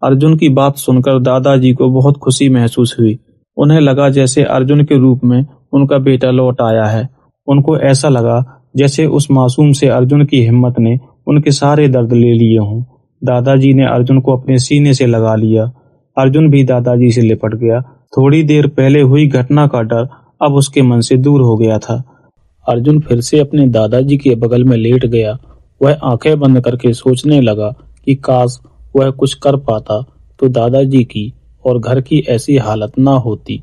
अर्जुन की बात सुनकर दादाजी को बहुत खुशी महसूस हुई। उन्हें लगा जैसे अर्जुन के रूप में उनका बेटा लौट आया है। उनको ऐसा लगा जैसे उस मासूम से अर्जुन की हिम्मत ने उनके सारे दर्द ले लिए हों। दादाजी ने अर्जुन को अपने सीने से लगा लिया। अर्जुन भी दादाजी से लिपट गया। थोड़ी देर पहले हुई घटना का डर अब उसके मन से दूर हो गया था। अर्जुन फिर से अपने दादाजी के बगल में लेट गया। वह आंखें बंद करके सोचने लगा कि काश वह कुछ कर पाता तो दादाजी की और घर की ऐसी हालत ना होती।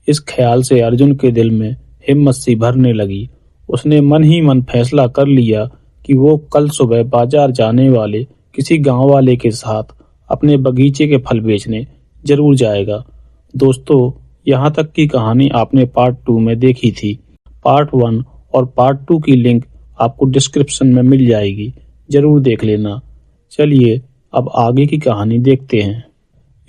इस ख्याल से अर्जुन के दिल में हिम्मत सी भरने लगी। उसने मन ही मन फैसला कर लिया कि वो कल सुबह बाजार जाने वाले किसी गांव वाले के साथ अपने बगीचे के फल बेचने जरूर जाएगा। दोस्तों, यहाँ तक की कहानी आपने पार्ट 2 में देखी थी। पार्ट 1 और पार्ट 2 की लिंक आपको डिस्क्रिप्शन में मिल जाएगी, जरूर देख लेना। चलिए अब आगे की कहानी देखते हैं।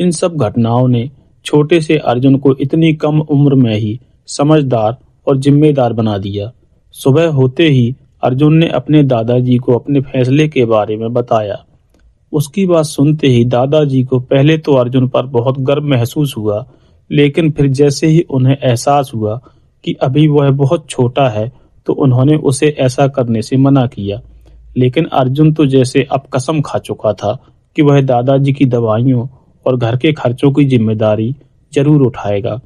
इन सब घटनाओं ने छोटे से अर्जुन को इतनी कम उम्र में ही समझदार और जिम्मेदार बना दिया। सुबह होते ही अर्जुन ने अपने दादाजी को अपने फैसले के बारे में बताया। उसकी बात सुनते ही दादाजी को पहले तो अर्जुन पर बहुत गर्व महसूस हुआ, लेकिन फिर जैसे ही उन्हें एहसास हुआ कि अभी वह बहुत छोटा है तो उन्होंने उसे ऐसा करने से मना किया। लेकिन अर्जुन तो जैसे अब कसम खा चुका था कि वह दादाजी की दवाइयों और घर के खर्चों की जिम्मेदारी जरूर उठाएगा।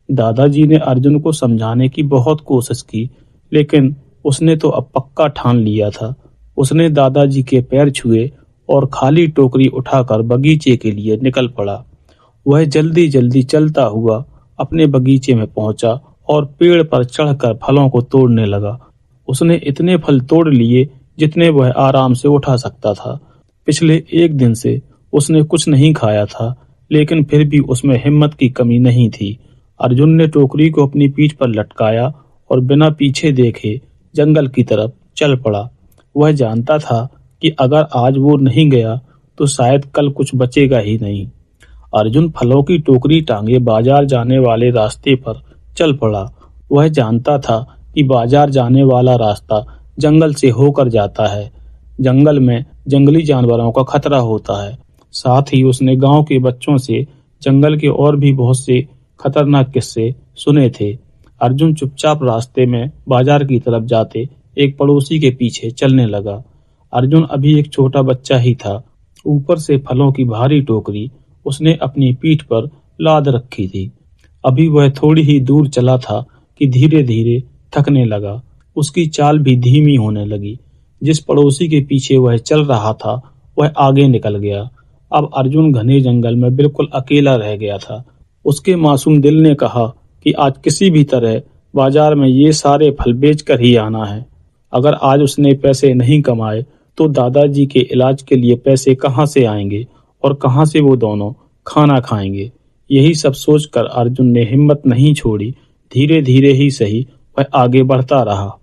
दादाजी ने अर्जुन को समझाने की बहुत कोशिश की, लेकिन उसने तो अब पक्का ठान लिया था। उसने दादाजी के पैर छुए और खाली टोकरी उठाकर बगीचे के लिए निकल पड़ा। वह जल्दी जल्दी चलता हुआ अपने बगीचे में पहुंचा और पेड़ पर चढ़कर फलों को तोड़ने लगा। उसने इतने फल तोड़ लिए जितने वह आराम से उठा सकता था। पिछले एक दिन से उसने कुछ नहीं खाया था, लेकिन फिर भी उसमें हिम्मत की कमी नहीं थी। अर्जुन ने टोकरी को अपनी पीठ पर लटकाया और बिना पीछे देखे जंगल की तरफ चल पड़ा। वह जानता था कि अगर आज वो नहीं गया तो शायद कल कुछ बचेगा ही नहीं। अर्जुन फलों की टोकरी टांगे बाजार जाने वाले रास्ते पर चल पड़ा। वह जानता था कि बाजार जाने वाला रास्ता जंगल से होकर जाता है। जंगल में जंगली जानवरों का खतरा होता है। साथ ही उसने गांव के बच्चों से जंगल के और भी बहुत से खतरनाक किस्से सुने थे। अर्जुन चुपचाप रास्ते में बाजार की तरफ जाते एक पड़ोसी के पीछे चलने लगा। अर्जुन अभी एक छोटा बच्चा ही था। ऊपर से फलों की भारी टोकरी उसने अपनी पीठ पर लाद रखी थी। अभी वह थोड़ी ही दूर चला था कि धीरे धीरे थकने लगा। उसकी चाल भी धीमी होने लगी। जिस पड़ोसी के पीछे वह चल रहा था वह आगे निकल गया। अब अर्जुन घने जंगल में बिल्कुल अकेला रह गया था। उसके मासूम दिल ने कहा कि आज किसी भी तरह बाजार में ये सारे फल बेच कर ही आना है। अगर आज उसने पैसे नहीं कमाए तो दादाजी के इलाज के लिए पैसे कहाँ से आएंगे और कहाँ से वो दोनों खाना खाएंगे। यही सब सोचकर अर्जुन ने हिम्मत नहीं छोड़ी। धीरे धीरे ही सही वह आगे बढ़ता रहा।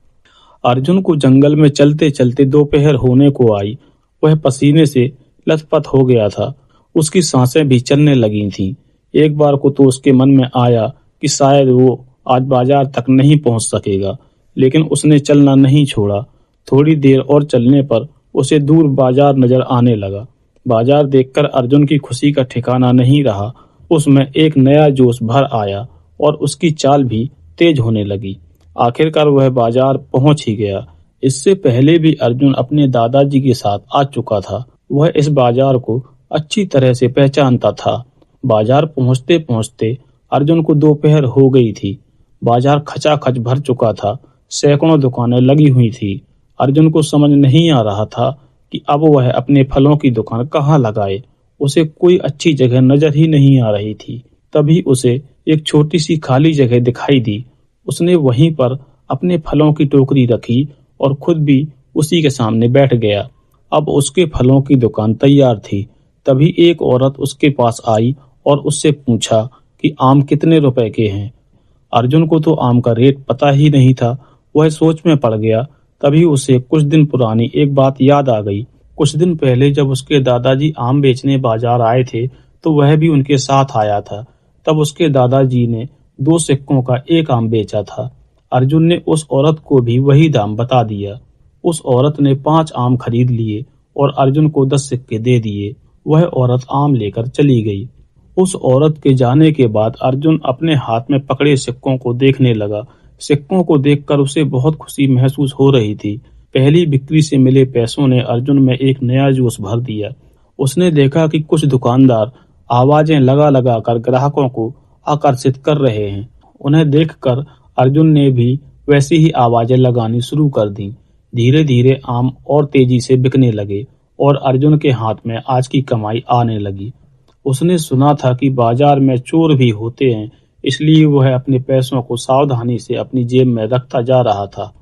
अर्जुन को जंगल में चलते चलते दोपहर होने को आई। वह पसीने से लथपथ हो गया था। उसकी सांसें भी चलने लगी थीं। एक बार को तो उसके मन में आया कि शायद वो आज बाजार तक नहीं पहुंच सकेगा, लेकिन उसने चलना नहीं छोड़ा। थोड़ी देर और चलने पर उसे दूर बाजार नजर आने लगा। बाजार देखकर अर्जुन की खुशी का ठिकाना नहीं रहा। उसमें एक नया जोश भर आया और उसकी चाल भी तेज होने लगी। आखिरकार वह बाजार पहुंच ही गया। इससे पहले भी अर्जुन अपने दादाजी के साथ आ चुका था। वह इस बाजार को अच्छी तरह से पहचानता था। बाजार पहुंचते पहुंचते अर्जुन को दोपहर हो गई थी। बाजार खचाखच भर चुका था। सैकड़ों दुकानें लगी हुई थी। अर्जुन को समझ नहीं आ रहा था कि अब वह अपने फलों की दुकान कहाँ लगाए। उसे कोई अच्छी जगह नजर ही नहीं आ रही थी। तभी उसे एक छोटी सी खाली जगह दिखाई दी। उसने वहीं पर अपने फलों की टोकरी रखी और खुद भी उसी के सामने बैठ गया। अब उसके फलों की दुकान तैयार थी। तभी एक औरत उसके पास आई और उससे पूछा कि आम कितने रुपए के हैं। अर्जुन को तो आम का रेट पता ही नहीं था। वह सोच में पड़ गया। तभी उसे कुछ दिन पुरानी एक बात याद आ गई। कुछ दिन पहले जब उसके दादाजी आम बेचने बाजार आए थे तो वह भी उनके साथ आया था। तब उसके दादाजी ने 2 सिक्कों का एक आम बेचा था। अर्जुन ने उस औरत को भी वही दाम बता दिया। उस औरत ने 5 आम खरीद लिए और अर्जुन को 10 सिक्के दे दिए वह औरत आम लेकर चली गई। उस औरत के जाने के बाद अर्जुन अपने हाथ में पकड़े सिक्कों को देखने लगा। सिक्कों को देखकर उसे बहुत खुशी महसूस हो रही थी। पहली बिक्री से मिले पैसों ने अर्जुन में एक नया जोश भर दिया। उसने देखा कि कुछ दुकानदार आवाजें लगा लगा कर ग्राहकों को आकर्षित कर रहे हैं। उन्हें देखकर अर्जुन ने भी वैसी ही आवाजें लगानी शुरू कर दी। धीरे धीरे आम और तेजी से बिकने लगे और अर्जुन के हाथ में आज की कमाई आने लगी। उसने सुना था कि बाजार में चोर भी होते हैं, इसलिए वह अपने पैसों को सावधानी से अपनी जेब में रखता जा रहा था।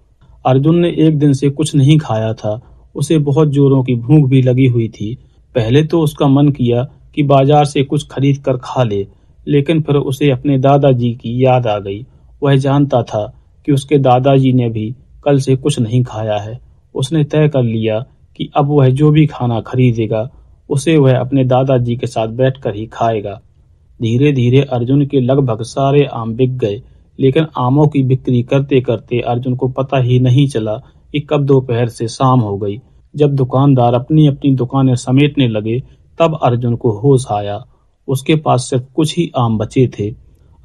अर्जुन ने एक दिन से कुछ नहीं खाया था। उसे बहुत जोरों की भूख भी लगी हुई थी। पहले तो उसका मन किया कि बाजार से कुछ खरीद कर खा ले, लेकिन फिर उसे अपने दादाजी की याद आ गई। वह जानता था कि उसके दादाजी ने भी कल से कुछ नहीं खाया है। उसने तय कर लिया कि अब वह जो भी खाना खरीदेगा उसे वह अपने दादाजी के साथ बैठकर ही खाएगा। धीरे धीरे अर्जुन के लगभग सारे आम बिक गए, लेकिन आमों की बिक्री करते करते अर्जुन को पता ही नहीं चला कि कब दोपहर से शाम हो गई। जब दुकानदार अपनी अपनी दुकानें समेटने लगे तब अर्जुन को होश आया। उसके पास सिर्फ कुछ ही आम बचे थे।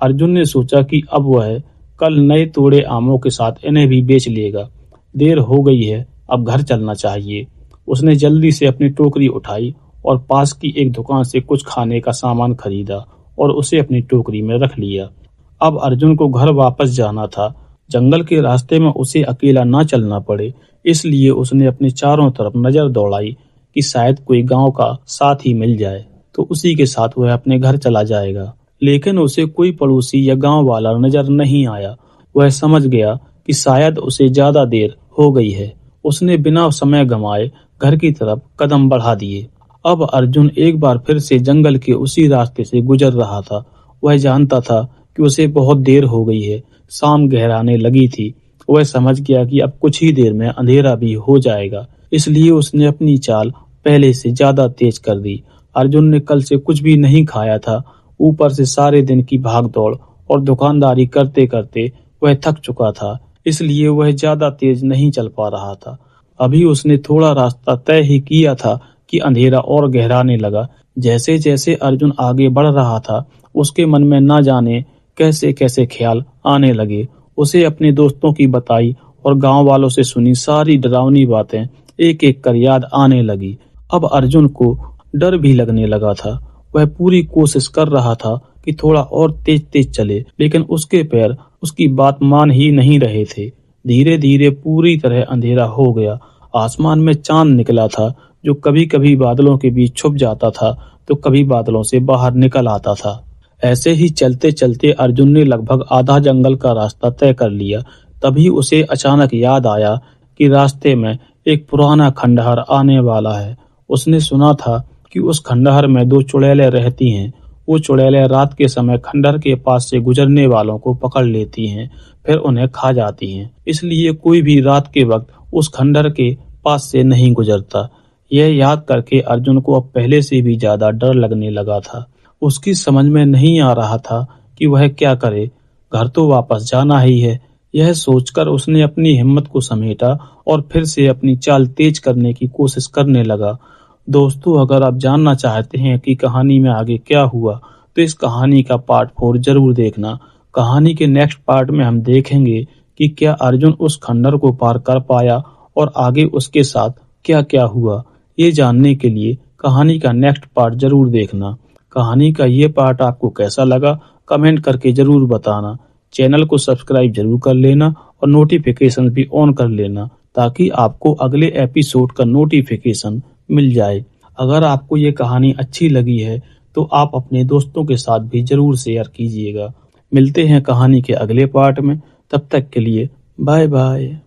अर्जुन ने सोचा कि अब वह कल नए तोड़े आमों के साथ इन्हें भी बेच लेगा। देर हो गई है, अब घर चलना चाहिए। उसने जल्दी से अपनी टोकरी उठाई और पास की एक दुकान से कुछ खाने का सामान खरीदा और उसे अपनी टोकरी में रख लिया। अब अर्जुन को घर वापस जाना था। जंगल के रास्ते में उसे अकेला ना चलना पड़े, इसलिए उसने अपने चारों तरफ नजर दौड़ाई कि शायद कोई गांव का साथी मिल जाए तो उसी के साथ वह अपने घर चला जाएगा। लेकिन उसे कोई पड़ोसी या गांव वाला नजर नहीं आया। वह समझ गया कि शायद उसे ज्यादा देर हो गई है। उसने बिना समय गंवाए घर की तरफ कदम बढ़ा दिए। अब अर्जुन एक बार फिर से जंगल के उसी रास्ते से गुजर रहा था। वह जानता था कि उसे बहुत देर हो गई है। शाम गहराने लगी थी। वह समझ गया कि अब कुछ ही देर में अंधेरा भी हो जाएगा, इसलिए उसने अपनी चाल पहले से ज्यादा तेज कर दी। अर्जुन ने कल से कुछ भी नहीं खाया था। ऊपर से सारे दिन की भागदौड़ और दुकानदारी करते करते वह थक चुका था, इसलिए वह ज्यादा तेज नहीं चल पा रहा था। अभी उसने थोड़ा रास्ता तय ही किया था कि अंधेरा और गहराने लगा। जैसे जैसे अर्जुन आगे बढ़ रहा था, उसके मन में ना जाने कैसे कैसे ख्याल आने लगे। उसे अपने दोस्तों की बताई और गांव वालों से सुनी सारी डरावनी बातें एक एक कर याद आने लगी। अब अर्जुन को डर भी लगने लगा था। वह पूरी कोशिश कर रहा था कि थोड़ा और तेज तेज चले, लेकिन उसके पैर उसकी बात मान ही नहीं रहे थे। धीरे धीरे पूरी तरह अंधेरा हो गया। आसमान में चांद निकला था, जो कभी कभी बादलों के बीच छुप जाता था तो कभी बादलों से बाहर निकल आता था। ऐसे ही चलते चलते अर्जुन ने लगभग आधा जंगल का रास्ता तय कर लिया। तभी उसे अचानक याद आया कि रास्ते में एक पुराना खंडहर आने वाला है। उसने सुना था कि उस खंडहर में दो चुड़ैलें रहती हैं। वो चुड़ैलें रात के समय खंडहर के पास से गुजरने वालों को पकड़ लेती हैं, फिर उन्हें खा जाती हैं। इसलिए कोई भी रात के वक्त उस खंडहर के पास से नहीं गुजरता। यह याद करके अर्जुन को अब पहले से भी ज्यादा डर लगने लगा था। उसकी समझ में नहीं आ रहा था कि वह क्या करे। घर तो वापस जाना ही है। यह सोचकर उसने अपनी हिम्मत को समेटा और फिर से अपनी चाल तेज करने की कोशिश करने लगा। दोस्तों, अगर आप जानना चाहते हैं कि कहानी में आगे क्या हुआ, तो इस कहानी का पार्ट 4 जरूर देखना। कहानी के नेक्स्ट पार्ट में हम देखेंगे कि क्या अर्जुन उस खंडहर को पार कर पाया और आगे उसके साथ क्या क्या हुआ। ये जानने के लिए कहानी का नेक्स्ट पार्ट जरूर देखना। कहानी का ये पार्ट आपको कैसा लगा, कमेंट करके जरूर बताना। चैनल को सब्सक्राइब जरूर कर लेना और नोटिफिकेशन भी ऑन कर लेना, ताकि आपको अगले एपिसोड का नोटिफिकेशन मिल जाए। अगर आपको ये कहानी अच्छी लगी है तो आप अपने दोस्तों के साथ भी जरूर शेयर कीजिएगा। मिलते हैं कहानी के अगले पार्ट में। तब तक के लिए बाय बाय।